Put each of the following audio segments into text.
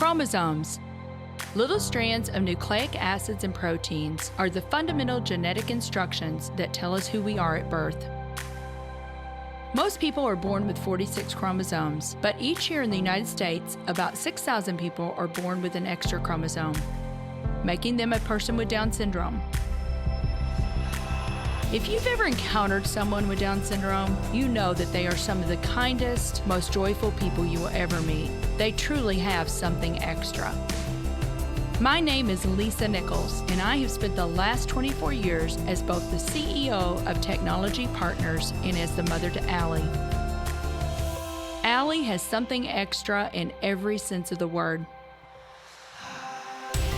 Chromosomes. Little strands of nucleic acids and proteins are the fundamental genetic instructions that tell us who we are at birth. Most people are born with 46 chromosomes, but each year in the United States, about 6,000 people are born with an extra chromosome, making them a person with Down syndrome. If you've ever encountered someone with Down syndrome, you know that they are some of the kindest, most joyful people you will ever meet. They truly have something extra. My name is Lisa Nichols, and I have spent the last 24 years as both the CEO of Technology Partners and as the mother to Allie. Allie has something extra in every sense of the word.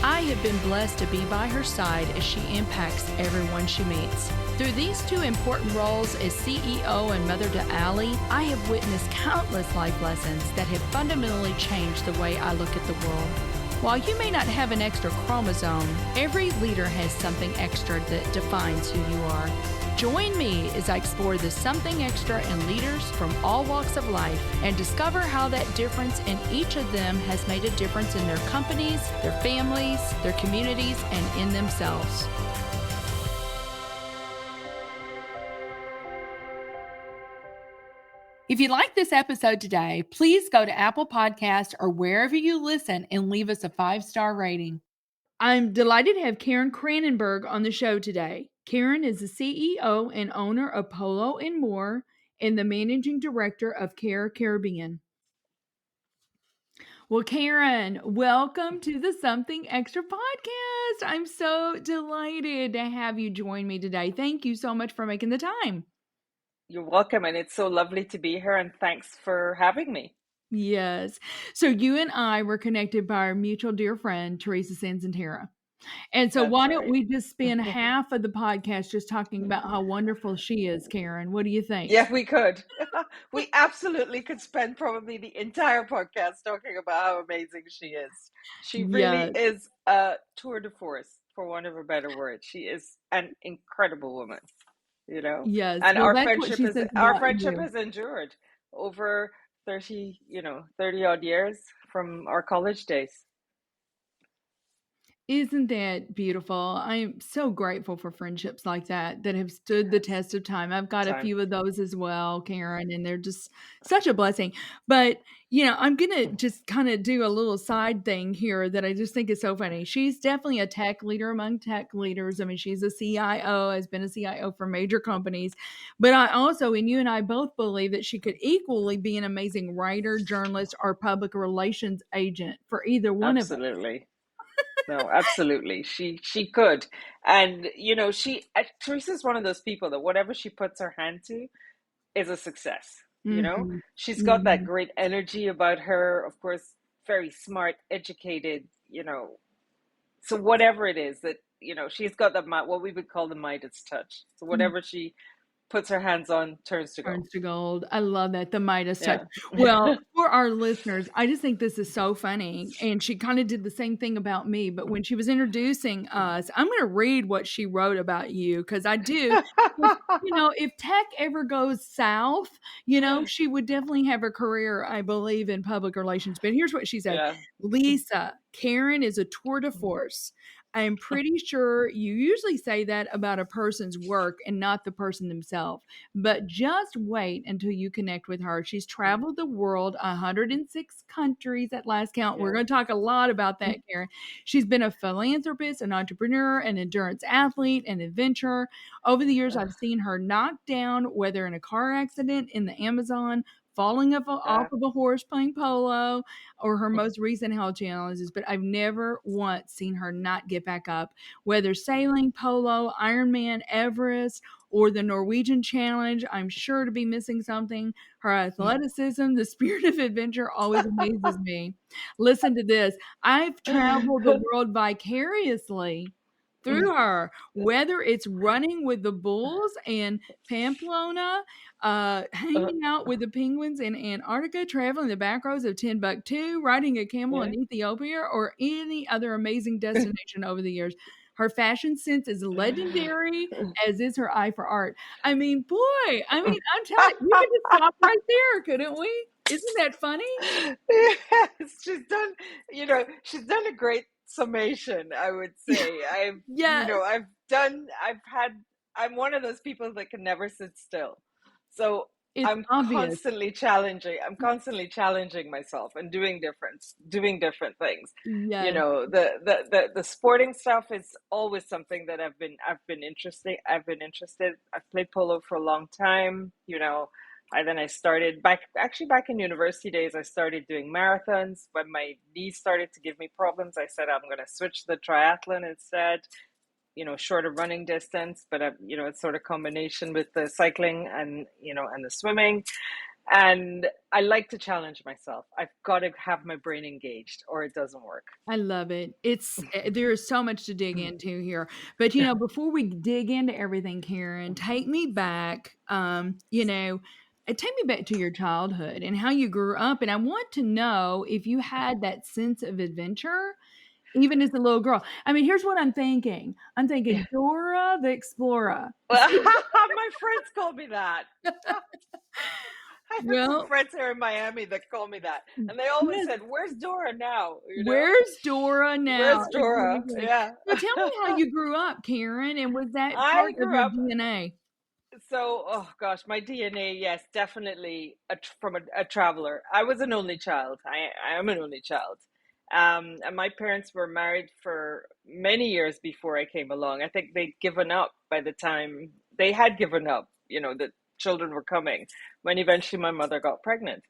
I have been blessed to be by her side as she impacts everyone she meets. Through these two important roles as CEO and mother to Allie, I have witnessed countless life lessons that have fundamentally changed the way I look at the world. While you may not have an extra chromosome, every leader has something extra that defines who you are. Join me as I explore the something extra in leaders from all walks of life and discover how that difference in each of them has made a difference in their companies, their families, their communities, and in themselves. If you like this episode today, please go to Apple Podcasts or wherever you listen and leave us a 5-star rating. I'm delighted to have Karen Kranenburg on the show today. Karen is the CEO and owner of Polo More and the managing director of Care Caribbean. Well, Karen, welcome to the Something Extra podcast. I'm so delighted to have you join me today. Thank you so much for making the time. You're welcome, and it's so lovely to be here, and thanks for having me. Yes. So you and I were connected by our mutual dear friend, Teresa Sanzantera. And so why don't we just spend half of the podcast just talking about how wonderful she is, Karen? What do you think? Yeah, we could. We absolutely could spend probably the entire podcast talking about how amazing she is. She really is a tour de force, for want of a better word. She is an incredible woman, you know. Yes. And well, our that's friendship what she is says our about friendship you. has endured over 30 odd years from our college days. Isn't that beautiful? I'm so grateful for friendships like that have stood the test of time. I've got a few of those as well, Karen, and they're just such a blessing. But, I'm going to just kind of do a little side thing here that I just think is so funny. She's definitely a tech leader among tech leaders. I mean, she's a CIO, has been a CIO for major companies. But I also, and you and I both believe that she could equally be an amazing writer, journalist, or public relations agent for either one of us. Absolutely. No, absolutely. She could. And Teresa's one of those people that whatever she puts her hand to is a success. Mm-hmm. She's got that great energy about her, of course, very smart, educated, so whatever it is that, she's got that what we would call the Midas touch. So whatever she puts her hands on turns to gold. Turns to gold. I love that. The Midas touch. Well, for our listeners, I just think this is so funny. And she kind of did the same thing about me. But when she was introducing us, I'm going to read what she wrote about you because I do. If tech ever goes south, she would definitely have a career, I believe, in public relations. But here's what she said. Yeah. Lisa, Karen is a tour de force. I'm pretty sure you usually say that about a person's work and not the person themselves. But just wait until you connect with her. She's traveled the world, 106 countries at last count. We're going to talk a lot about that, Karen. She's been a philanthropist, an entrepreneur, an endurance athlete, an adventurer. Over the years, I've seen her knocked down, whether in a car accident, in the Amazon, falling off of a horse playing polo, or her most recent health challenges, but I've never once seen her not get back up, whether sailing, polo, Ironman, Everest, or the Norwegian Challenge. I'm sure to be missing something. Her athleticism, the spirit of adventure always amazes me. Listen to this. I've traveled the world vicariously through her, whether it's running with the bulls in Pamplona, hanging out with the penguins in Antarctica, traveling the back roads of Timbuktu, riding a camel in Ethiopia, or any other amazing destination over the years. Her fashion sense is legendary, as is her eye for art. I mean, boy, I'm telling you, we could just stop right there, couldn't we? Isn't that funny? Yes, she's done a great summation, I would Yeah. say. Yes, I'm one of those people that can never sit still. So it's obvious. I'm constantly challenging myself and doing different things. Yes, The sporting stuff is always something that I've been interested. I've played polo for a long time, I started back in university days. I started doing marathons. When my knees started to give me problems, I said I'm going to switch to the triathlon instead. Shorter running distance, but it's sort of combination with the cycling and the swimming. And I like to challenge myself. I've got to have my brain engaged, or it doesn't work. I love it. There is so much to dig into here. But before we dig into everything, Karen, take me back. Take me back to your childhood and how you grew up. And I want to know if you had that sense of adventure, even as a little girl. I mean, here's what I'm thinking. I'm thinking Dora the Explorer. Well, my friends call me that. I have some Well, friends here in Miami that call me that, and they always yes. said, "Where's Dora now?" Where's Dora now? Where's Dora? Exactly. Yeah. So tell me how you grew up, Karen, and was that I part of grew your up DNA? oh gosh, my DNA, yes, definitely from a traveler. I was an only child. I am an only child. And my parents were married for many years before I came along. I think they'd given up by the time they had given up, the children were coming when eventually my mother got pregnant.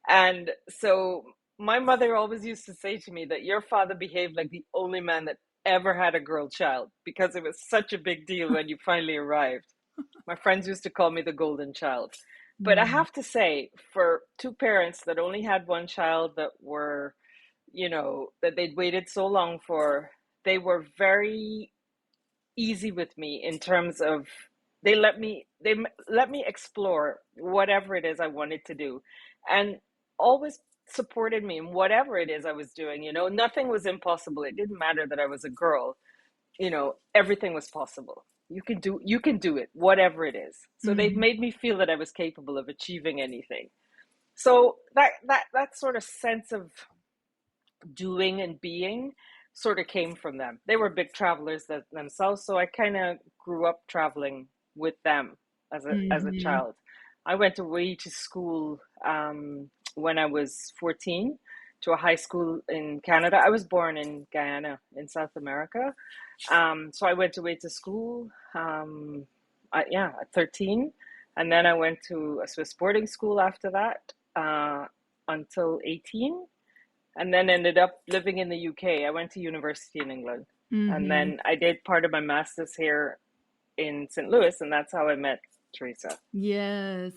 And so my mother always used to say to me that your father behaved like the only man that ever had a girl child because it was such a big deal when you finally arrived. My friends used to call me the golden child. But I Mm, have to say, for two parents that only had one child that they'd waited so long for, they were very easy with me in terms of they let me explore whatever it is I wanted to do, and always supported me in whatever it is I was doing. Nothing was impossible. It didn't matter that I was a girl. Everything was possible. You can do it, whatever it is. So they've mhm, made me feel that I was capable of achieving anything. So that sort of sense of doing and being sort of came from them. They were big travelers themselves, so I kind of grew up traveling with them as a mhm, child. I went away to school when I was 14 to a high school in Canada. I was born in Guyana in South America. So I went away to school, at 13. And then I went to a Swiss boarding school after that until 18, and then ended up living in the UK. I went to university in England. And mhm. then I did part of my master's here in St. Louis, and that's how I met Teresa. Yes.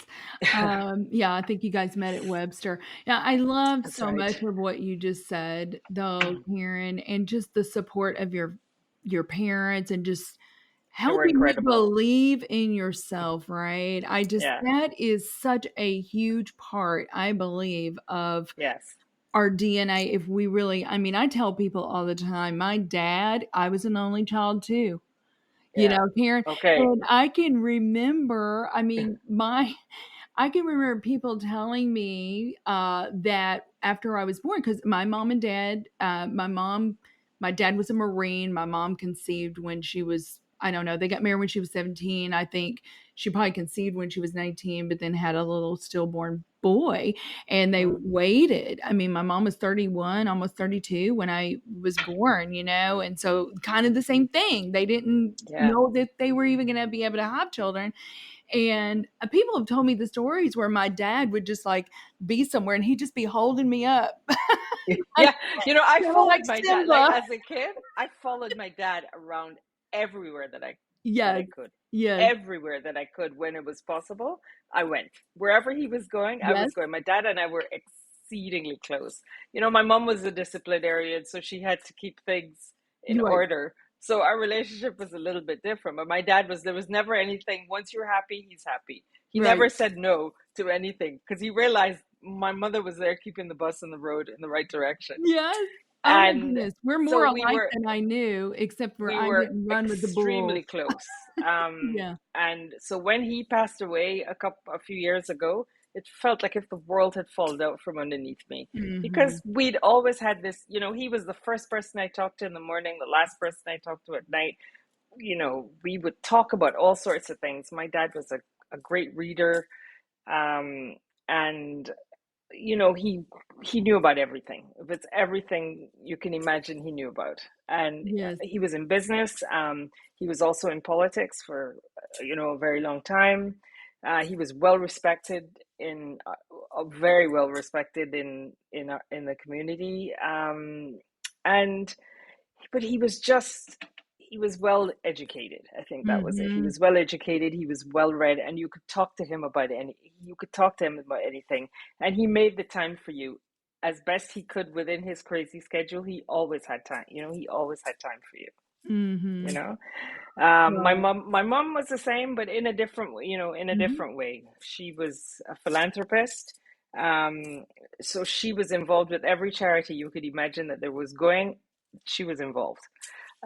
Yeah, I think you guys met at Webster. Yeah, I love That's so right. much of what you just said, though, Karen, and just the support of your parents and just They were helping you incredible. believe in yourself, right? Yeah. That is such a huge part, I believe, of Yes. our DNA. If we really, I mean, I tell people all the time, I was an only child too. Yeah. Karen, Okay. and I can remember, I mean, I can remember people telling me that after I was born, because my mom and dad, my dad was a Marine. My mom conceived when she was, I don't know, they got married when she was 17. I think she probably conceived when she was 19, but then had a little stillborn boy. And they Mm. waited. I mean, my mom was 31, almost 32 when I was born, and so kind of the same thing. They didn't Yeah. know that they were even going to be able to have children. And people have told me the stories where my dad would just like be somewhere and he'd just be holding me up. Like, Yeah. I like followed my dad. Like Simba. as a kid, I followed my dad around everywhere that I Yes. could. Yes. Everywhere that I could when it was possible, I went. Wherever he was going, I Yes. was going. My dad and I were exceedingly close. My mom was a disciplinarian, so she had to keep things in You are. order. So our relationship was a little bit different. But my dad there was never anything, once you're happy, he's happy. He Right. never said no to anything because he realized my mother was there keeping the bus on the road in the right direction. Yes. Oh my And goodness. We're more so we alike were than I knew, except for we I were didn't run with the bulls. extremely close. Yeah. And so when he passed away a few years ago, it felt like if the world had fallen out from underneath me, Mm-hmm. because we'd always had this, he was the first person I talked to in the morning, the last person I talked to at night. We would talk about all sorts of things. My dad was a great reader, and he knew about everything. If it's everything you can imagine, he knew about. And Yes. he was in business. He was also in politics for a very long time. He was well respected very well respected in the community. And but he was well educated. I think that was it. He Mm-hmm. was well educated, he was well read, and you could talk to him about anything, and he made the time for you as best he could within his crazy schedule. He always had time. He always had time for you. You Mm-hmm. know, Wow. my mom was the same, but in a different way. In a Mm-hmm. different way. She was a philanthropist, so she was involved with every charity you could imagine that there was going. She was involved.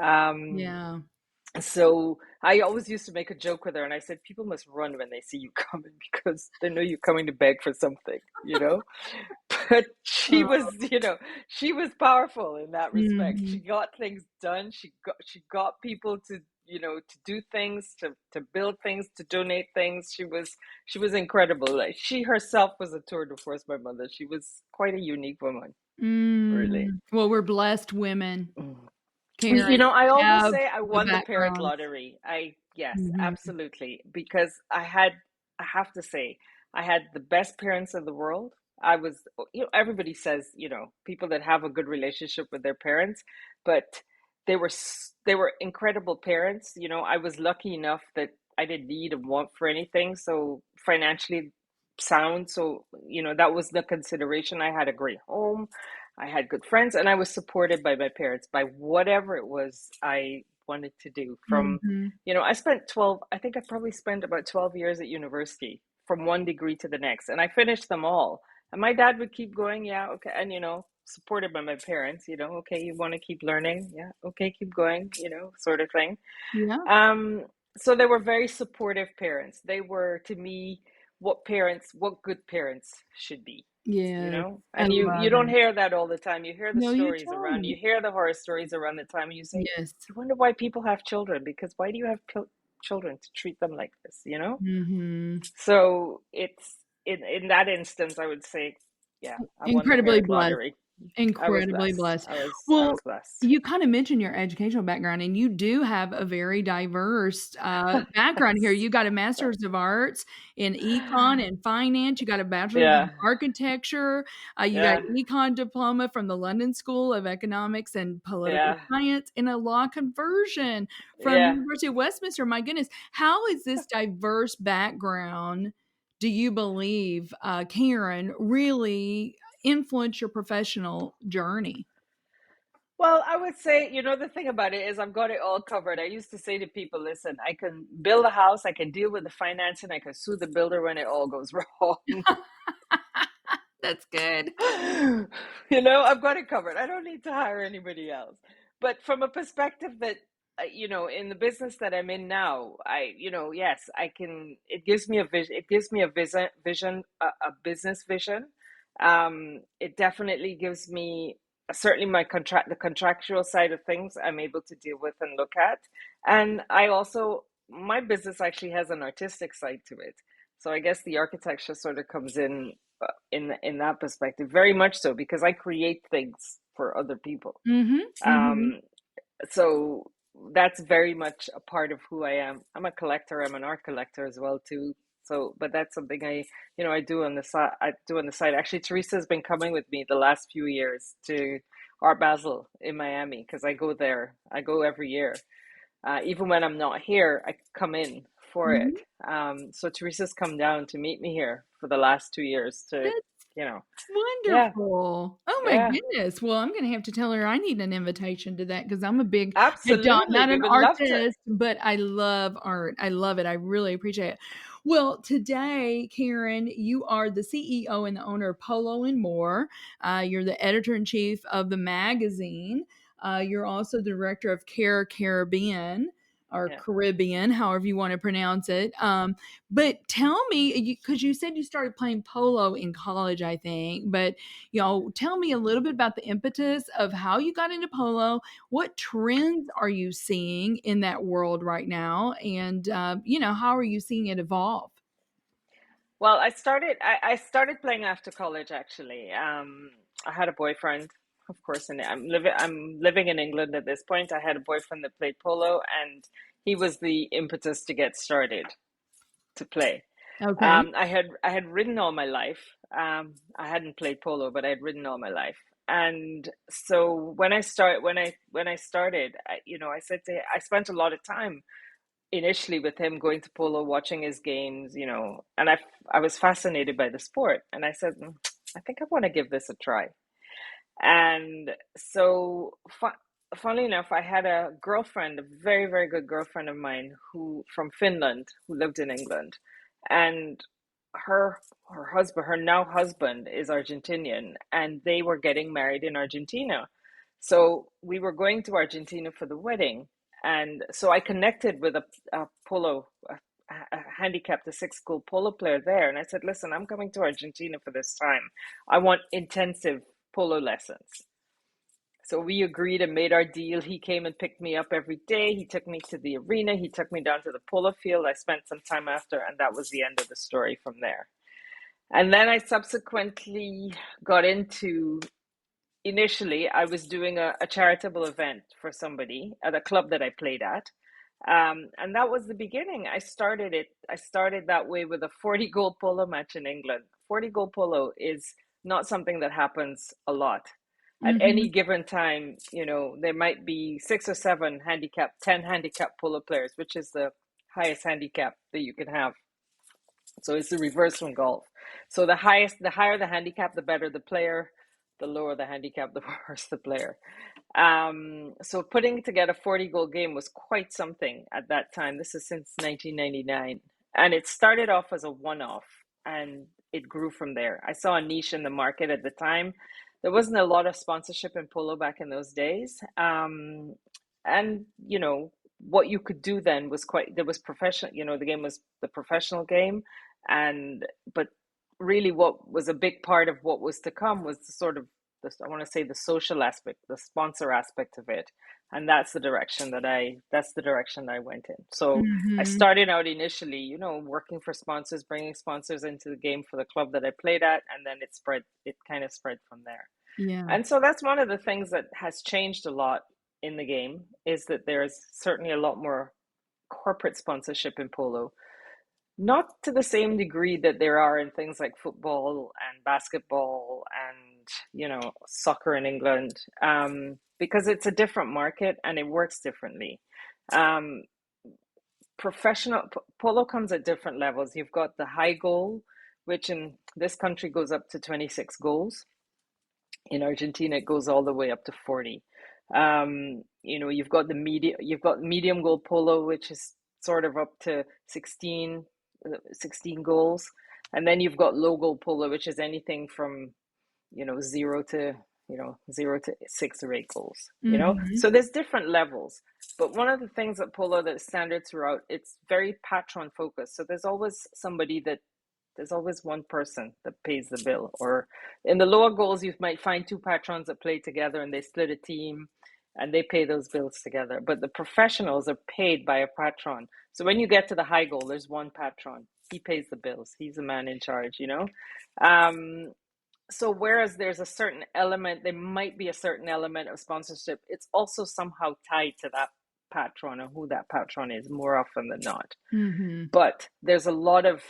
Um, Yeah. so I always used to make a joke with her, and I said, people must run when they see you coming because they know you're coming to beg for something. But Oh. she was powerful in that respect. She Mm-hmm. got things done. She got people to do things, to build things, to donate things. She was incredible. Like, she herself was a tour de force, my mother. She was quite a unique woman, really. Mm. Well, we're blessed women, Mm. Karen, I always have say I the won the parent background. lottery. Yes, Mm-hmm. absolutely. Because I have to say, I had the best parents in the world. I was, everybody says, people that have a good relationship with their parents, but they were incredible parents. I was lucky enough that I didn't need and want for anything. So financially sound. So, that was the consideration. I had a great home. I had good friends, and I was supported by my parents by whatever it was I wanted to do. Mm-hmm. I think I probably spent about 12 years at university from one degree to the next, and I finished them all. And my dad would keep going, yeah, okay, and supported by my parents, okay, you want to keep learning, yeah, okay, keep going, sort of thing. Yeah. Um, so they were very supportive parents. They were to me what good parents should be, Yes. I and you love don't it. hear that all the time. You hear the No, you stories around, don't. you hear the horror stories around the time, and you say, Yes. you wonder why people have children, because why do you have children to treat them like this? Mm-hmm. So it's in that instance, I would say, yeah, I won the Incredibly parent blessed. lottery. I was Incredibly blessed. blessed. I Well, was blessed. you kinda mentioned your educational background, and you do have a very diverse, background here. You got a Master's of Arts in Econ and Finance, you got a Bachelor's in Yeah, Architecture, you got yeah, an Econ diploma from the London School of Economics and Political yeah, Science, and a law conversion from yeah. University of Westminster. My goodness, how is this diverse background, do you believe, Karen, really influence your professional journey? Well, I would say, the thing about it is I've got it all covered. I used to say to people, listen, I can build a house, I can deal with the financing, I can sue the builder when it all goes wrong. That's good. I've got it covered. I don't need to hire anybody else. But from a perspective that, in the business that I'm in now, yes, I can, it gives me a vision, a business vision. It definitely gives me, certainly the contractual side of things I'm able to deal with and look at. And my business actually has an artistic side to it. So I guess the architecture sort of comes in that perspective, very much so, because I create things for other people. Mhm, mhm. Um, so that's very much a part of who I am. I'm a collector. I'm an art collector as well too. So, but that's something I do on the side. Actually, Teresa's been coming with me the last few years to Art Basel in Miami because I go there. I go every year. Even when I'm not here, I come in for it. Mhm. So Teresa's come down to meet me here for the last 2 years to, That's you know, yeah, wonderful. Oh my yeah, goodness. Well, I'm gonna have to tell her I need an invitation to that because 'cause I'm a big I'm absolutely. not We an would love to. artist, but I love art. I love it. I really appreciate it. Well, today, Karen, you are the CEO and the owner of Polo and More. You're the editor in chief of the magazine. You're also the director of Care Caribbean. or Yeah. Caribbean, however you want to pronounce it. But tell me, because you said you started playing polo in college, I think, but tell me a little bit about the impetus of how you got into polo. What trends are you seeing in that world right now? And, how are you seeing it evolve? Well, I started playing after college actually. I had a boyfriend, of course, and I'm living in England at this point. I had a boyfriend that played polo, and he was the impetus to get started to play. Okay. I had ridden all my life. I hadn't played polo, but I had ridden all my life. And so when I started, I said I spent a lot of time initially with him going to polo, watching his games, and I was fascinated by the sport, and I said, I think I want to give this a try." And so, funnily enough, I had a girlfriend, a very, very good girlfriend of mine, who from Finland, who lived in England, and her now husband, is Argentinian, and they were getting married in Argentina. So we were going to Argentina for the wedding, and so I connected with a polo. A handicapped, a six-school polo player there, and I said, "Listen, I'm coming to Argentina for this time. I want intensive polo lessons." So we agreed and made our deal. He came and picked me up every day. He took me to the arena. He took me down to the polo field. I spent some time after, and that was the end of the story from there. And then I subsequently got into, initially, I was doing a charitable event for somebody at a club that I played at. And that was the beginning. I started that way with a 40 goal polo match in England. 40 goal polo is not something that happens a lot. At any Mm-hmm. given time, there might be 6 or 7 10 handicap polo players, which is the highest handicap that you can have. So it's the reverse from golf. So the higher the handicap, the better the player. The lower the handicap, the worse the player. So putting together a 40 goal game was quite something at that time. This is since 1999. And it started off as a one off, and it grew from there. I saw a niche in the market at the time. There wasn't a lot of sponsorship in polo back in those days. And, what you could do then was there was professional, the game was the professional game. But really what was a big part of what was to come was the sort of, I want to say, the social aspect, the sponsor aspect of it. And that's the direction that I went in. So I Mm-hmm. started out initially, working for sponsors, bringing sponsors into the game for the club that I played at, and then it kind of spread from there. Yeah. And so that's one of the things that has changed a lot in the game, is that there's certainly a lot more corporate sponsorship in polo. Not to the same degree that there are in things like football and basketball and, soccer in England, because it's a different market and it works differently. Um, Professional polo comes at different levels. You've got the high goal, which in this country goes up to 26 goals. In Argentina, it goes all the way up to 40. You've got medium goal polo, which is sort of up to 16 goals. And then you've got low goal polo, which is anything from, zero to, 6 or 8 goals. Mm-hmm. So there's different levels. But one of the things at polo that's standard throughout, it's very patron focused. So there's always one person that pays the bill. Or in the lower goals, you might find 2 patrons that play together and they split a team and they pay those bills together. But the professionals are paid by a patron. So when you get to the high goal, there's one patron. He pays the bills. He's the man in charge. So whereas there might be a certain element of sponsorship, it's also somehow tied to that patron or who that patron is more often than not. Mm-hmm. But there are a lot of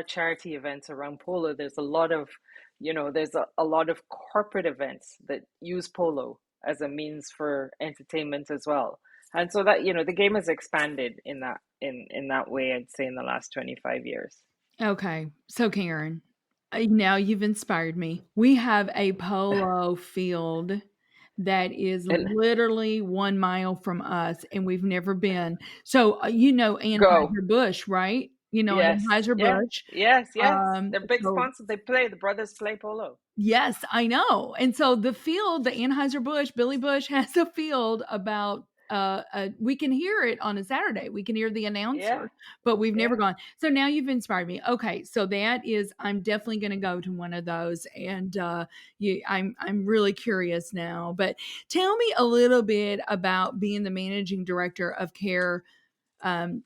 charity events around polo. There's a lot of, a lot of corporate events that use polo as a means for entertainment as well. And so that, the game has expanded in that way, I'd say, in the last 25 years. Okay. So, Karen, now you've inspired me. We have a polo field that is And literally 1 mile from us, and we've never been. So, go. Anheuser-Busch, right? You know Yes. Yeah. Anheuser-Busch. Yes. Yes. They're big So sponsors. The brothers play polo. yes, I know. And so the field, the Anheuser-Busch, Billy Bush has a field about we can hear it on a Saturday. We can hear the Yeah, announcer, but we've never yeah, gone. So now you've inspired me. Okay, so that is, I'm definitely going to go to one of those, and I'm really curious now. But tell me a little bit about being the managing director of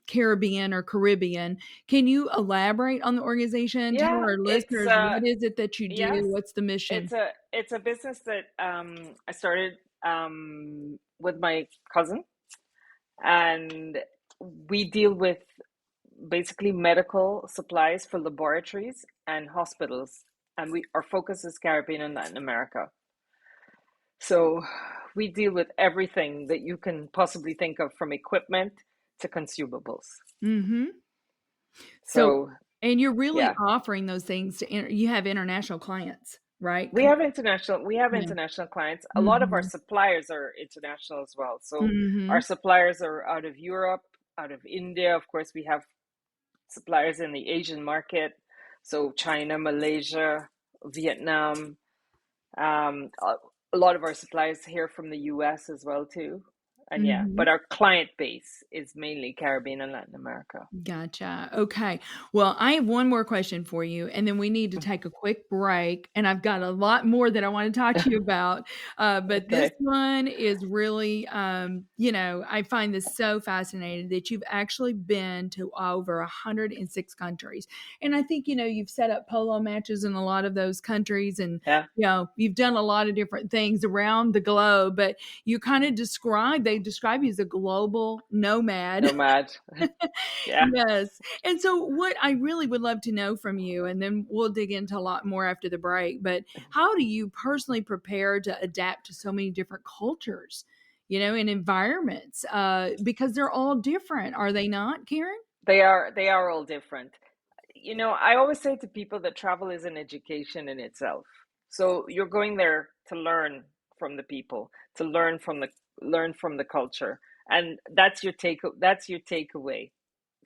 Caribbean or Caribbean. Can you elaborate on the organization? Tell yeah. our It's listeners, what is it that you do? yes, What's the mission? it's a business that I started with my cousin, and we deal with basically medical supplies for laboratories and hospitals, and we our focus is Caribbean and Latin America. So we deal with everything that you can possibly think of, from equipment to consumables. Mm-hmm. So, So and you're really yeah, offering those things to, you have international clients, right? we have Yeah. international clients. A lot of our Mm-hmm. suppliers are international as well. So our Mm-hmm. suppliers are out of Europe, out of India. Of course, we have suppliers in the Asian market, so China, Malaysia, Vietnam. A lot of our suppliers here from the US as well too. And yeah, Mm-hmm. but our client base is mainly Caribbean and Latin America. Gotcha. Okay. Well, I have one more question for you, and then we need to take a quick break. And I've got a lot more that I want to talk to you about. But this Okay. one is really, I find this so fascinating that you've actually been to over 106 countries. And I think, you've set up polo matches in a lot of those countries, and, Yeah. you've done a lot of different things around the globe, but you kind of they describe you as a global nomad. Nomad. Yeah. Yes. And so, what I really would love to know from you, and then we'll dig into a lot more after the break, but how do you personally prepare to adapt to so many different cultures, and environments? Because they're all different, are they not, Karen? They are all different. I always say to people that travel is an education in itself. So you're going there to learn from the people, to learn from the culture. And that's your takeaway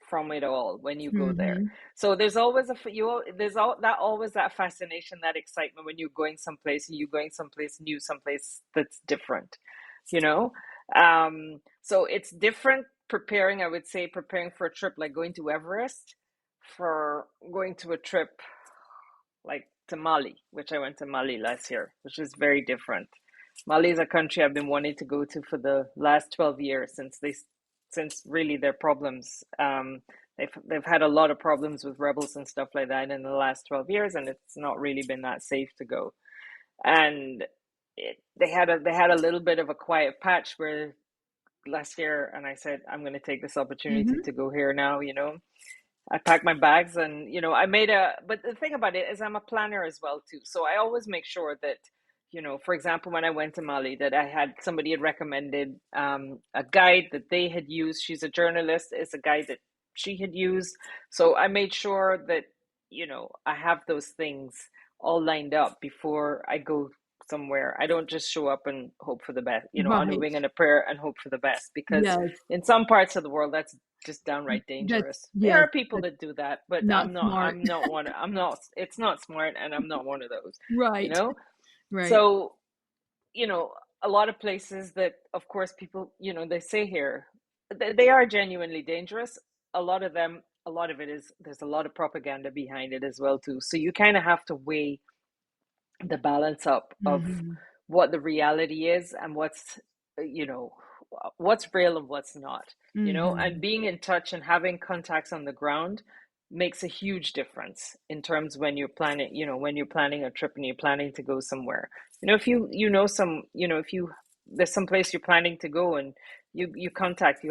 from it all when you go there. Mm-hmm. So there's always there's all that always that fascination, that excitement when you're going someplace and you're going someplace new, someplace that's different, you know. So it's different preparing. I would say preparing for a trip like going to Everest, for going to a trip like to Mali, which I went to Mali last year, which is very different. Mali is a country I've been wanting to go to for the last 12 years, since really their problems. They've had a lot of problems with rebels and stuff like that in the last 12 years, and it's not really been that safe to go. And they had a little bit of a quiet patch where last year, and I said I'm going to take this opportunity Mm-hmm. to go here now. I packed my bags, and I made but the thing about it is I'm a planner as well too. So I always make sure that, for example, when I went to Mali, that somebody had recommended a guide that they had used. She's a journalist, is a guide that she had used. So I made sure that, I have those things all lined up before I go somewhere. I don't just show up and hope for the best, on a Right. wing and a prayer and hope for the best, because Yes. in some parts of the world that's just downright That's, dangerous. There yes, are people that's that do that, but not I'm not smart. I'm not one I'm not it's not smart, and I'm not one of those, you Right. know? Right. So, you know, a lot of places that of course people, they say here, they are genuinely dangerous. A lot of it is, there's a lot of propaganda behind it as well too. So you kind of have to weigh the balance up of Mm-hmm. what the reality is and you know what's real and what's not, Mm-hmm. and being in touch and having contacts on the ground makes a huge difference in terms when you're planning a trip and you're planning to go somewhere. If if there's some place you're planning to go, and you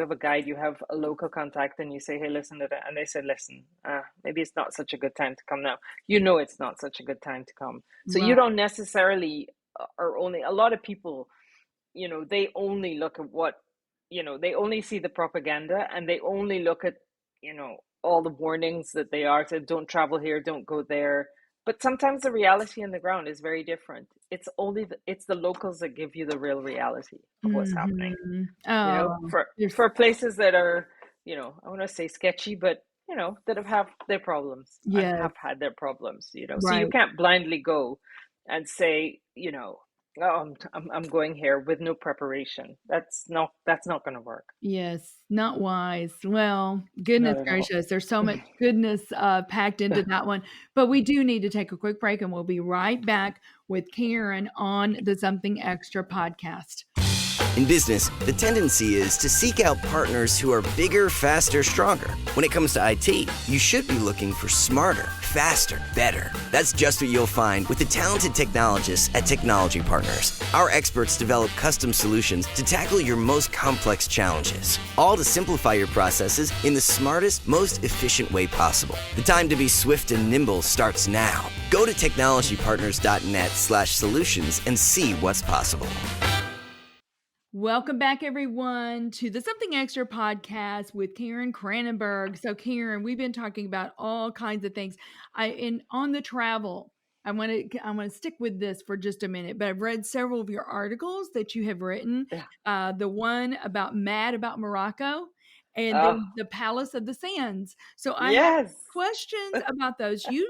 have a guide, you have a local contact, and you say, hey, listen to that, and they say, listen, maybe it's not such a good time to come now. It's not such a good time to come. So you Right. don't necessarily, or only a lot of people, they only look at they only see the propaganda, and they only look at, all the warnings that they are to, don't travel here, don't go there. But sometimes the reality on the ground is very different. It's the locals that give you the real reality of what's happening. Mhm. Oh, there's For places that are, I want to say sketchy, but that have their problems and yes, have had their problems. So you right. can't blindly go and say, Oh, I'm going here with no preparation. That's not going to work. Yes, not wise. Well, Not goodness at all. gracious, there's so much goodness packed into that one. But we do need to take a quick break, and we'll be right back with Karen on the Something Extra podcast. In business, the tendency is to seek out partners who are bigger, faster, stronger. When it comes to IT, you should be looking for smarter, faster, better. That's just what you'll find with the talented technologists at Technology Partners. Our experts develop custom solutions to tackle your most complex challenges, all to simplify your processes in the smartest, most efficient way possible. The time to be swift and nimble starts now. Go to technologypartners.net/solutions and see what's possible. Welcome back, everyone, to the Something Extra podcast with Karen Kranenburg. So, Karen, we've been talking about all kinds of things. On the travel, I want to stick with this for just a minute. But I've read several of your articles that you have written. Yeah. The one about Morocco, and Oh, then the Palace of the Sands. So I have yes. questions about those. You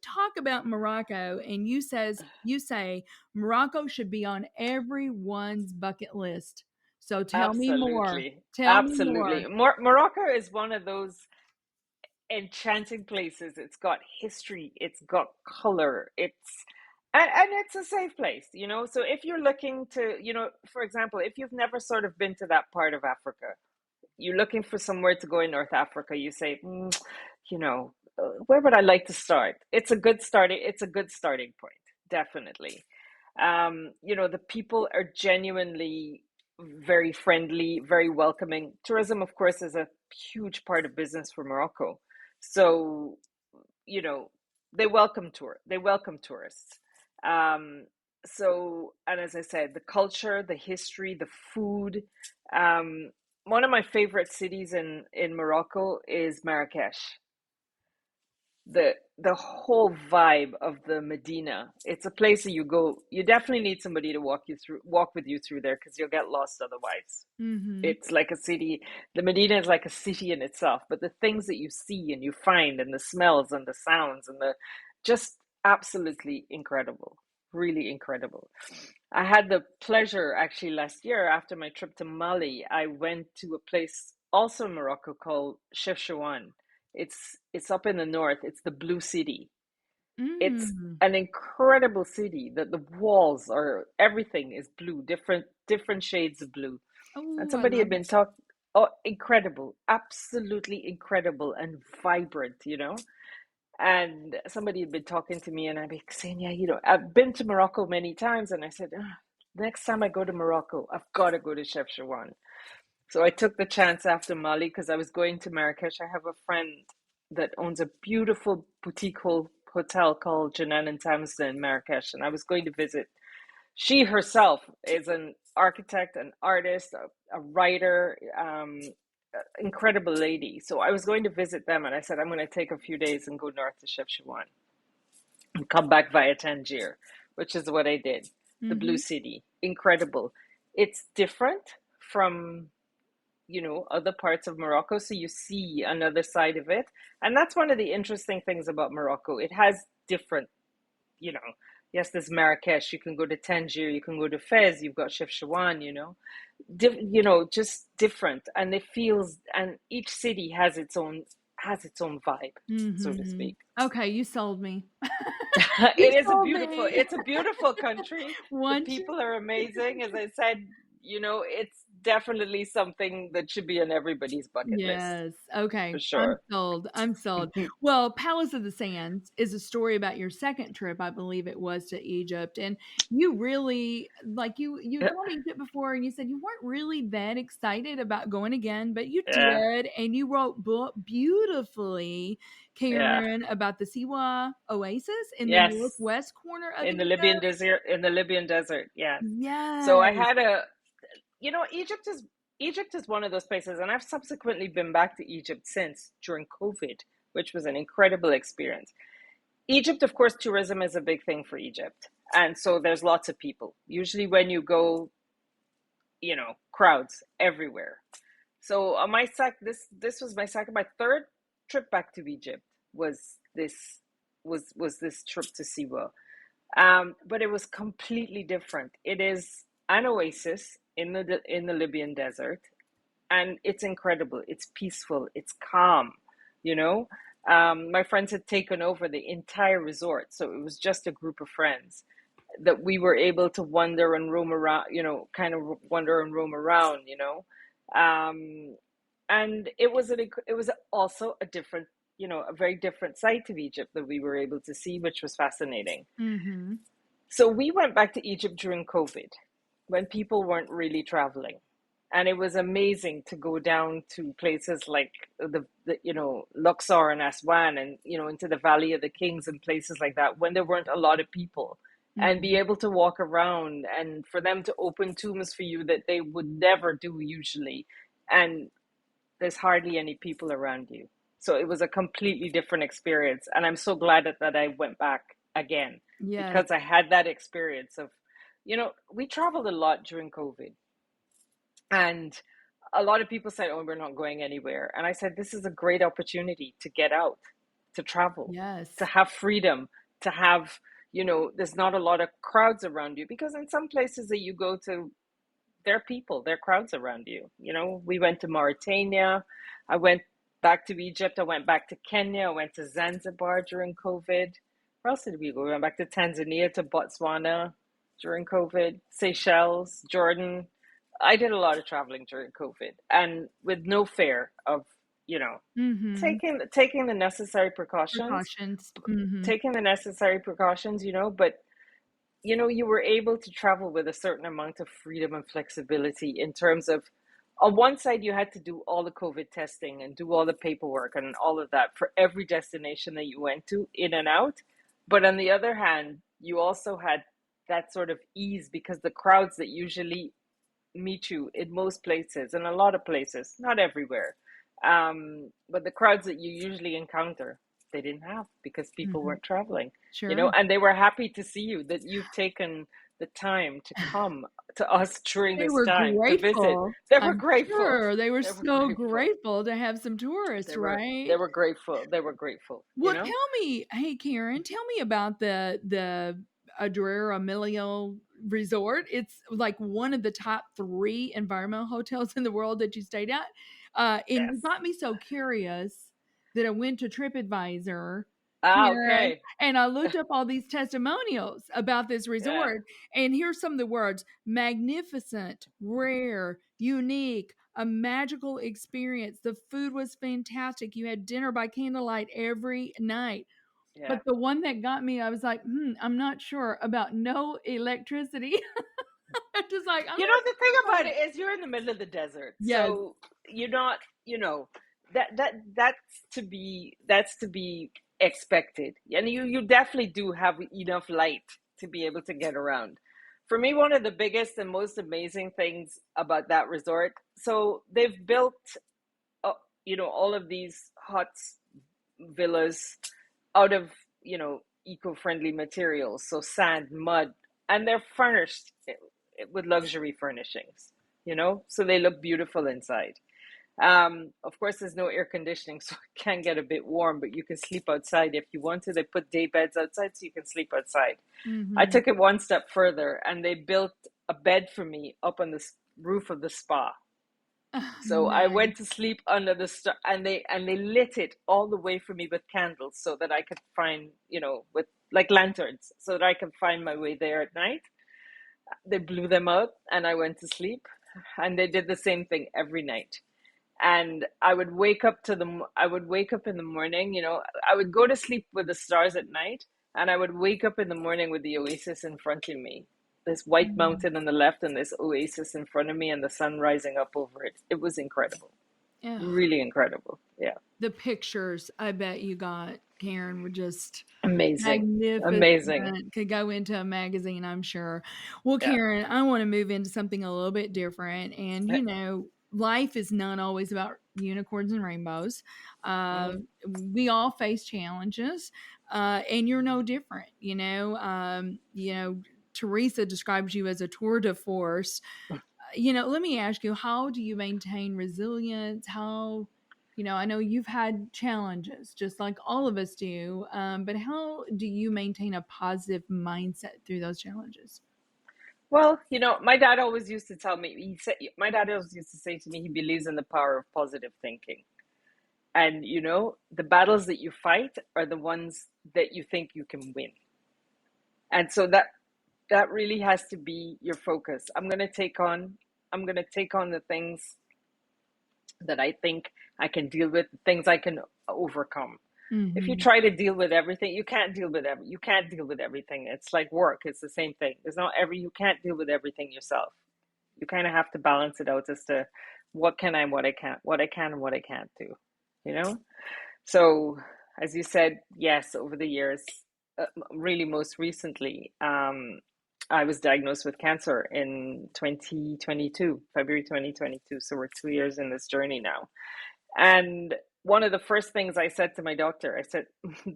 talk about Morocco, and you say Morocco should be on everyone's bucket list. So tell me more. Absolutely. Tell me more. Absolutely. Morocco is one of those enchanting places. It's got history, it's got color, and it's a safe place, you know. So if you're looking to, you know, for example, if you've never sort of been to that part of Africa, you're looking for somewhere to go in North Africa, you say, you know, where would I like to start? It's a good starting point, definitely. You know, the people are genuinely very friendly, very welcoming. Tourism, of course, is a huge part of business for Morocco. So, you know, they welcome tourists. Um, and as I said, the culture, the history, the food. Um, One of my favorite cities in Morocco is Marrakesh. The whole vibe of the Medina. It's a place that you go. You definitely need somebody to walk with you through there because you'll get lost otherwise. Mm-hmm. It's like a city. The Medina is like a city in itself, but the things that you see and you find and the smells and the sounds and the just absolutely incredible. Really incredible. I had the pleasure actually last year after my trip to Mali, I went to a place also in Morocco called Chefchaouen. It's up in the north. It's the Blue City. It's Mm. an incredible city that the walls are everything is blue, different shades of blue. And Oh, I somebody had love been it. talking, oh, incredible, absolutely incredible and vibrant, you know. And somebody had been talking to me, and I'd be saying, yeah, you know, I've been to Morocco many times, and I said, next time I go to Morocco, I've got to go to Chefchaouen. So I took the chance after Mali because I was going to Marrakesh. I have a friend that owns a beautiful boutique hotel called Janan and Tamsin in Marrakesh, and I was going to visit. She herself is an architect, an artist, a writer, incredible lady. So I was going to visit them, and I said I'm going to take a few days and go north to Chefchaouen and come back via Tangier, which is what I did. The Blue Mm-hmm. City, incredible. It's different from, you know, other parts of Morocco, so you see another side of it, and that's one of the interesting things about Morocco. It has different, you know, yes, there's Marrakesh, you can go to Tangier, you can go to Fez, you've got Chefchaouen, you know, you know, just different, and it feels, and each city has its own vibe, so to Mm-hmm. speak. Okay, you sold me. You It is a sold beautiful, me. it's a beautiful country. The Once people are amazing. As I said, you know, it's definitely something that should be on everybody's bucket list Yes. for Okay. I'm sure. sold. I'm sold. Well, Palace of the Sands is a story about your second trip, I believe it was, to Egypt. And you really, like, you told me Egypt before, and you said you weren't really that excited about going again, but you Yeah, did, and you wrote beautifully, yeah, Karen, about the Siwa Oasis in the yes. northwest corner of In the Libyan Egypt. desert, yes. So I Yes. had you know, Egypt is one of those places, and I've subsequently been back to Egypt since during COVID, which was an incredible experience. Egypt, of course, tourism is a big thing for Egypt. And so there's lots of people. Usually when you go, you know, crowds everywhere. So on this was my third trip back to Egypt was this was this trip to Siwa. But it was completely different. It is an oasis in the Libyan desert, and it's incredible. It's peaceful. It's calm. You know, my friends had taken over the entire resort, so it was just a group of friends that we were able to wander and roam around. You know, kind of wander and roam around. You know, and it was also a different, you know, a very different side of Egypt that we were able to see, which was fascinating. Mm-hmm. So we went back to Egypt during COVID when people weren't really traveling. And it was amazing to go down to places like the you know, Luxor and Aswan, and, you know, into the Valley of the Kings and places like that when there weren't a lot of people, and be Mm-hmm. able to walk around and for them to open tombs for you that they would never do usually. And there's hardly any people around you. So it was a completely different experience. And I'm so glad that I went back again, Yes. because I had that experience of, you know, we traveled a lot during COVID. And a lot of people said, oh, we're not going anywhere. And I said, this is a great opportunity to get out, to travel, to Yes. have freedom, to have, you know, there's not a lot of crowds around you, because in some places that you go to, there are people, there are crowds around you. You know, we went to Mauritania. I went back to Egypt. I went back to Kenya. I went to Zanzibar during COVID. Where else did we go? We went back to Tanzania, to Botswana during COVID, Seychelles, Jordan. I did a lot of traveling during COVID, and with no fear of, you know, Mm-hmm. taking the necessary precautions, Precautions. Mm-hmm. you know, but you know, you were able to travel with a certain amount of freedom and flexibility in terms of, on one side, you had to do all the COVID testing and do all the paperwork and all of that for every destination that you went to, in and out. But on the other hand, you also had that sort of ease, because the crowds that usually meet you in most places, and a lot of places, not everywhere, but the crowds that you usually encounter, they didn't have, because people Mm-hmm. weren't traveling, you know, Sure. and they were happy to see you, that you've taken the time to come to us during They this were time to visit. grateful. They were I'm grateful. sure they were They were so grateful. grateful to have some tourists, They right? were grateful. They were grateful, you Well, know? tell me, hey Karen, tell me about the Adrera Emilio Resort. It's like one of the top 3 environmental hotels in the world that you stayed at. And you Yes. got me so curious that I went to TripAdvisor, Ah, Karen, okay. and I looked up all these testimonials about this Yeah. resort. And here's some of the words: magnificent, rare, unique, a magical experience. The food was fantastic. You had dinner by candlelight every night. Yeah. But the one that got me, I was like, I'm not sure about no electricity. I'm just like, I'm You know, not the thing about sure. it is, you're in the middle of the desert, Yes. so you're not, you know, that's to be expected, and you definitely do have enough light to be able to get around. For me, one of the biggest and most amazing things about that resort, so they've built, uh, you know, all of these huts, villas, out of, you know, eco-friendly materials, so sand, mud, and they're furnished with luxury furnishings, you know, so they look beautiful inside. Of course, there's no air conditioning, so it can get a bit warm, but you can sleep outside if you want to. They put day beds outside, so you can sleep outside. I Mm-hmm. took it one step further, and they built a bed for me up on the roof of the spa. Oh, So I nice. went to sleep under the star, and they lit it all the way for me with candles, so that I could find, you know, with like lanterns, so that I could find my way there at night. They blew them out, and I went to sleep, and they did the same thing every night. And I would wake up in the morning, you know, I would go to sleep with the stars at night, and I would wake up in the morning with the oasis in front of me, this white Mm. mountain on the left and this oasis in front of me, and the sun rising up over it. It was incredible. Ugh, Really incredible. Yeah. the pictures I bet you got, Karen, were just Amazing. magnificent. Amazing. Could go into a magazine, I'm sure. Well, Yeah. Karen, I want to move into something a little bit different. And, life is not always about unicorns and rainbows. Mm-hmm. We all face challenges, and you're no different. Teresa describes you as a tour de force. Let me ask you, how do you maintain resilience? How I know you've had challenges just like all of us do, but how do you maintain a positive mindset through those challenges? Well, my dad always used to tell me, my dad always used to say to me, he believes in the power of positive thinking. And, the battles that you fight are the ones that you think you can win. And so that really has to be your focus. I'm going to take on the things that I think I can deal with, things I can overcome. If you try to deal with everything, you can't deal with everything. It's like work. It's the same thing. You can't deal with everything yourself. You kind of have to balance it out as to what can and what I can and what I can't do, So, as you said, yes, over the years, really most recently, I was diagnosed with cancer in 2022, February 2022. So we're 2 years in this journey now. And one of the first things I said to my doctor, I said,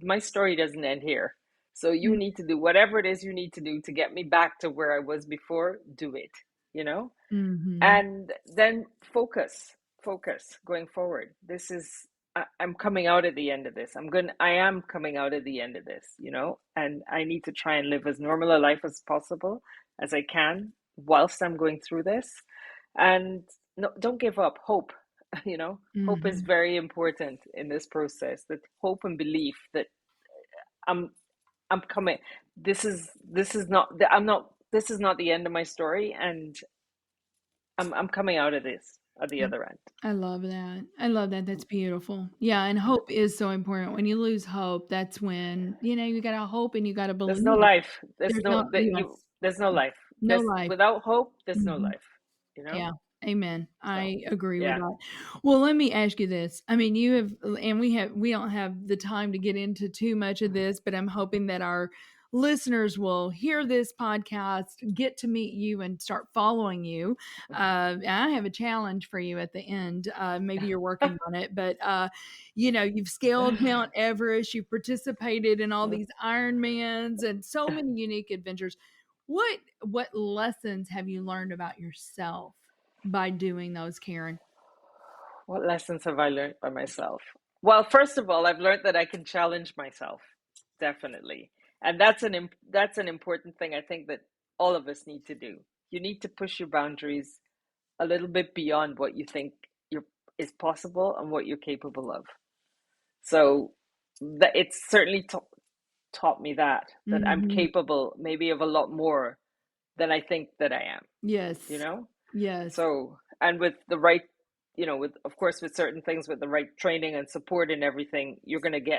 my story doesn't end here. So you need to do whatever it is you need to do to get me back to where I was before, do it, And then focus going forward. I'm coming out at the end of this. I am coming out at the end of this, and I need to try and live as normal a life as possible as I can whilst I'm going through this. And no, don't give up. Hope, hope is very important in this process. That hope and belief that I'm coming. This is not the end of my story, and I'm coming out of this at the other end. I love that. That's beautiful. Yeah, and hope is so important. When you lose hope, that's when, you got to hope and you got to believe. There's no life. There's no life. No life. Without hope, there's no life, Yeah. Amen. So, I agree with that. Well, let me ask you this. I mean, we don't have the time to get into too much of this, but I'm hoping that our listeners will hear this podcast, get to meet you and start following you. I have a challenge for you at the end. Maybe you're working on it, but you've scaled Mount Everest, you've participated in all these Ironmans and so many unique adventures. What lessons have you learned about yourself by doing those, Karen? What lessons have I learned by myself? Well, first of all, I've learned that I can challenge myself, definitely. And that's an important thing I think that all of us need to do. You need to push your boundaries a little bit beyond what you think is possible and what you're capable of. So it's certainly taught me that I'm capable maybe of a lot more than I think that I am. Yes. Yes. So, and with the right, with certain things, with the right training and support and everything, you're going to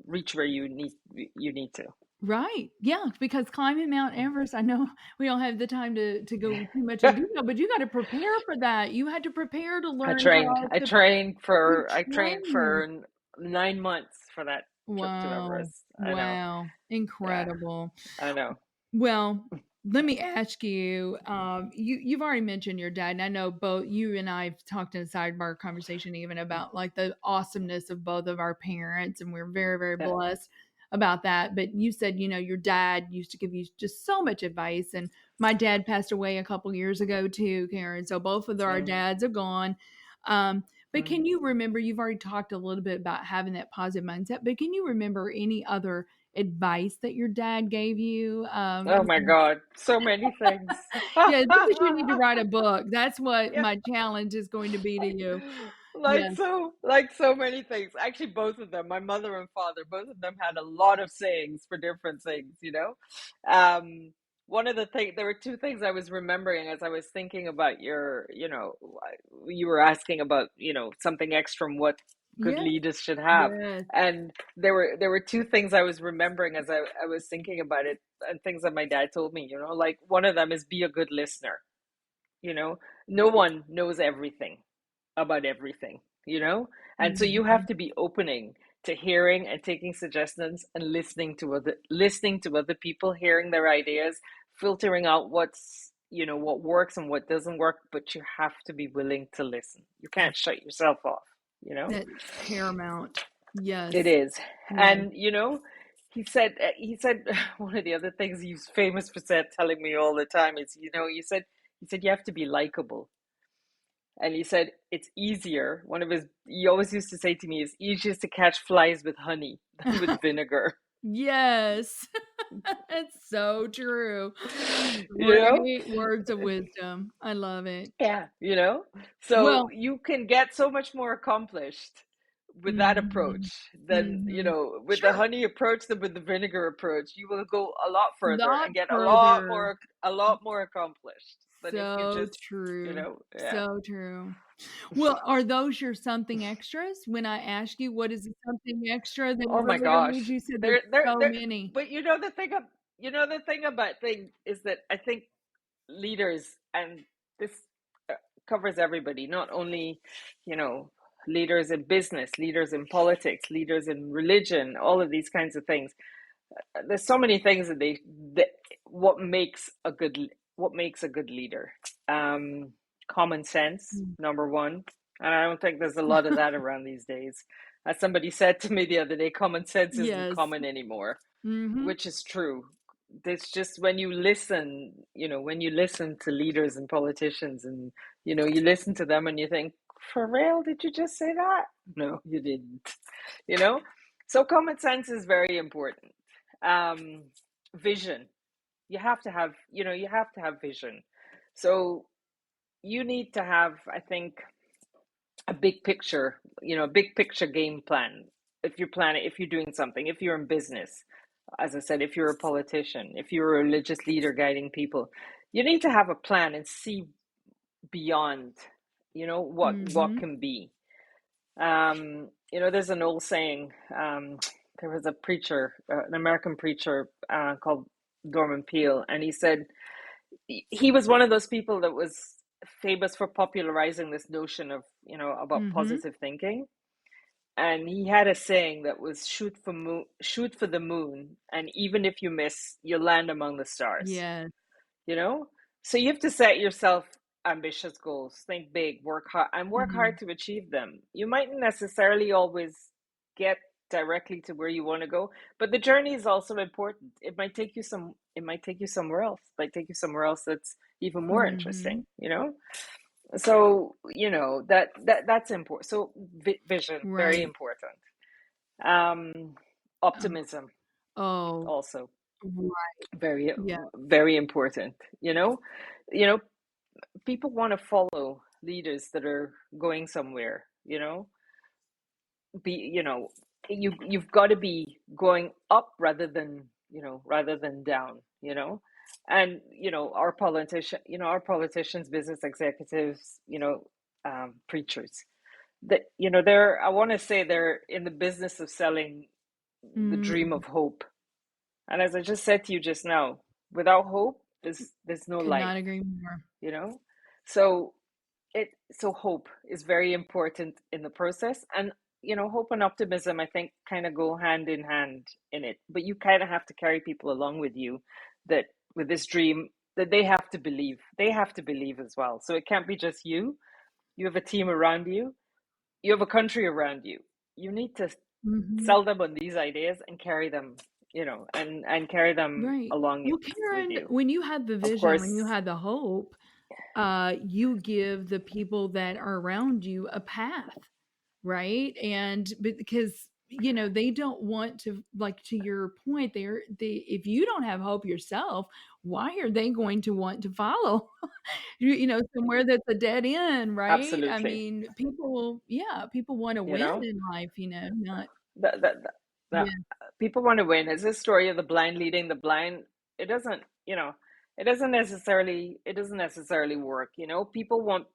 reach where you need to. Right. Yeah. Because climbing Mount Everest, I know we don't have the time to go too much into detail, but you got to prepare for that. You had to prepare to learn. I trained for 9 months for that trip to Everest. Wow. Incredible. Yeah, I know. Well, let me ask you, you've already mentioned your dad, and I know both you and I have talked in a sidebar conversation even about like the awesomeness of both of our parents, and we're very, very blessed about that. But you said, your dad used to give you just so much advice, and my dad passed away a couple years ago too, Karen. So both of our dads are gone. But can you remember, you've already talked a little bit about having that positive mindset, but can you remember any other advice that your dad gave you? Oh my God, so many things. Yeah, because you need to write a book. That's what my challenge is going to be to you. So many things. Actually, both of them, my mother and father, both of them had a lot of sayings for different things, One of the things, there were two things I was remembering as I was thinking about you were asking about, something extra from what good leaders should have. Yes. And there were two things I was remembering as I was thinking about it, and things that my dad told me, like one of them is be a good listener. No one knows everything about everything, and so you have to be opening to hearing and taking suggestions and listening to other people, hearing their ideas, filtering out what works and what doesn't work, but you have to be willing to listen. You can't shut yourself off, That's paramount. Yes, it is. And he said one of the other things he's famous for telling me all the time is, he said you have to be likable. And he said it's easier. He always used to say to me, it's easiest to catch flies with honey than with vinegar. Yes. It's so true. You know? Great words of wisdom. I love it. Yeah, so Well, you can get so much more accomplished with that approach mhm, than, mhm. with the Sure. honey approach than with the vinegar approach. You will go a lot further Lot and get further. a lot more accomplished than if you So just, true. yeah. So true. Well, are those your something extras? When I ask you what is the something extra that Oh my earlier made gosh. you said there's They're, so many. but the thing about thing is that I think leaders, and this uh, covers everybody, not only, you know, leaders in business, leaders in politics, leaders in religion, all of these kinds of things. There's so many things that what makes a good leader. Um, Common sense, Mm. number one, and I don't think there's a lot of that around these days. As somebody said to me the other day, common sense isn't Yes. common anymore, Mhm. which is true. It's just when you listen to leaders and politicians, and you listen to them and you think, for real, did you just say that? No, you didn't. You know? So common sense is very important. Um, Vision. You have to have vision. So you need to have, I think, a big picture game plan. If you're doing something, if you're in business, as I said, if you're a politician, if you're a religious leader guiding people, you need to have a plan and see beyond, what Mhm. can be. There's an old saying. There was a preacher, an American preacher, called Dorman Peele, and he said he was one of those people that was famous for popularizing this notion of, about Mhm. positive thinking. And he had a saying that was shoot for the moon, and even if you miss, you'll land among the stars. Yes. You know? So you have to set yourself ambitious goals, think big, work hard Mhm. to achieve them. You mightn't necessarily always get directly to where you want to go, but the journey is also important. It might take you somewhere else. It might take you somewhere else that's even more interesting, Mhm. So, that's important. So vision, very Right. important. Um, Oh. Optimism, Oh, also right. very, Yeah. very important. You know, People want to follow leaders that are going somewhere. Be you've got to be going up rather than down. And our politicians, business executives, preachers, that they're I want to say they're in the business of selling the dream Mm. of hope. And as I just said to you just now, without hope, there's no Could life. not agree more. you know so hope is very important in the process. And hope and optimism, I think, kind of go hand in hand in it, but you kind of have to carry people along with you, that with this dream, that they have to believe as well. So it can't be just you have a team around you, you have a country around you. You need to Mhm. sell them on these ideas and carry them, and carry them Right. along Well, with Karen, you. when you had the Of vision, when you course, had the hope, you give the people that are around you a path, right? And because they don't want to, like, to your point, they if you don't have hope yourself, why are they going to want to follow somewhere that's a dead end, right? I absolutely. mean, people want to You win know, in life, not that yeah. people want to win. It's a story of the blind leading the blind. It doesn't, it doesn't necessarily work. People want Mhm.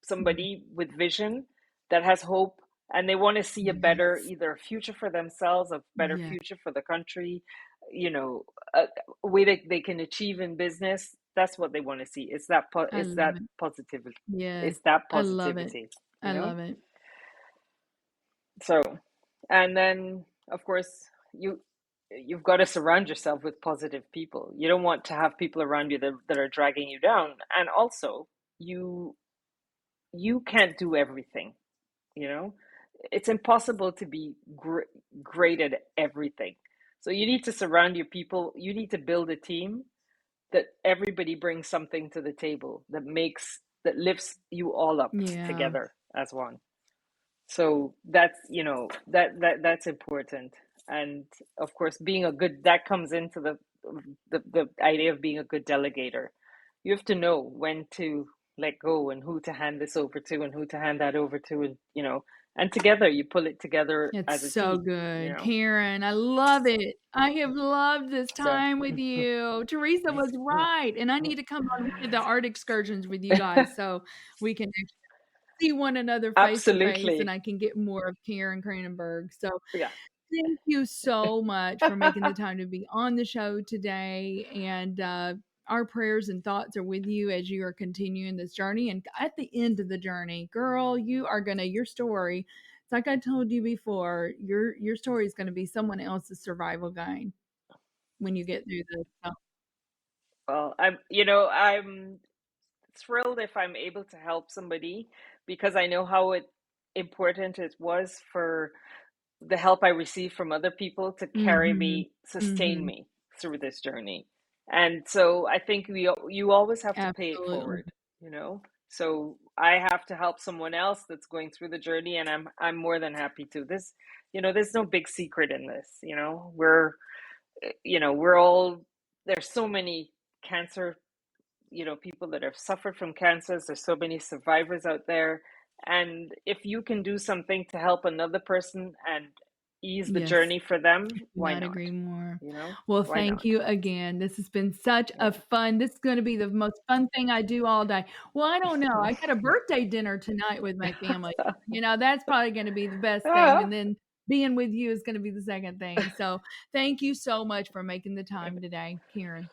somebody with vision, that has hope, and they want to see a better, Yes. either a future for themselves, a better Yeah. future for the country, you know, a way that they can achieve in business. That's what they want to see. I It's love that it. positivity. Yes. It's that I love it. positivity, I you know? love it. So, and then, of course, you've got to surround yourself with positive people. You don't want to have people around you that are dragging you down. And also, you you can't do everything, you know? It's impossible to be great at everything. So you need to surround your people. You need to build a team that everybody brings something to the table, that makes that lifts you all up Yeah. together as one. So that's, that's important. And of course, that comes into the idea of being a good delegator. You have to know when to let go and who to hand this over to and who to hand that over to, and together you pull it together It's as a so team. good, Karen. I love it. I have loved this So time with you. Teresa was right, and I need to come on one of the art excursions with you guys so we can see one another face to face, and absolutely. I can get more of Karen Kranenburg. So Yeah. thank you so much for making the time to be on the show today. And our prayers and thoughts are with you as you are continuing this journey. And at the end of the journey, girl, your story, it's like I told you before, your story is gonna be someone else's survival guide when you get through this. So, Well, I'm thrilled if I'm able to help somebody, because I know how important it was for the help I received from other people to carry mhm. me, sustain Mhm. me through this journey. And so I think you always have to pay it Absolutely. forward. So I have to help someone else that's going through the journey, and I'm more than happy to. There's no big secret in this. We're all, there's so many cancer, people that have suffered from cancers. There's so many survivors out there. And if you can do something to help another person and ease the Yes. journey for them, Could why not not? agree more. Well, Why thank not? you again. This has been such a Yeah. fun this is gonna be the most fun thing I do all day. Well, I don't know. I got a birthday dinner tonight with my family. That's probably gonna be the best thing, Yeah. and then being with you is gonna be the second thing. So, thank you so much for making the time today, Karen.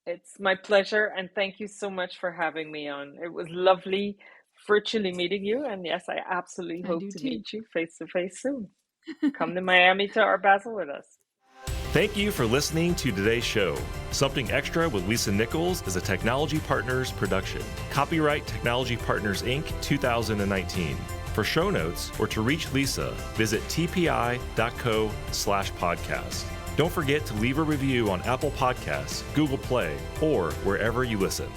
It's my pleasure. And thank you so much for having me on. It was lovely virtually meeting you. And yes, I absolutely I hope do to too. meet you face to face soon. Come to Miami to Art Basel with us. Thank you for listening to today's show. Something Extra with Lisa Nichols is a Technology Partners production. Copyright Technology Partners, Inc. 2019. For show notes or to reach Lisa, visit tpi.co/podcast. Don't forget to leave a review on Apple Podcasts, Google Play, or wherever you listen.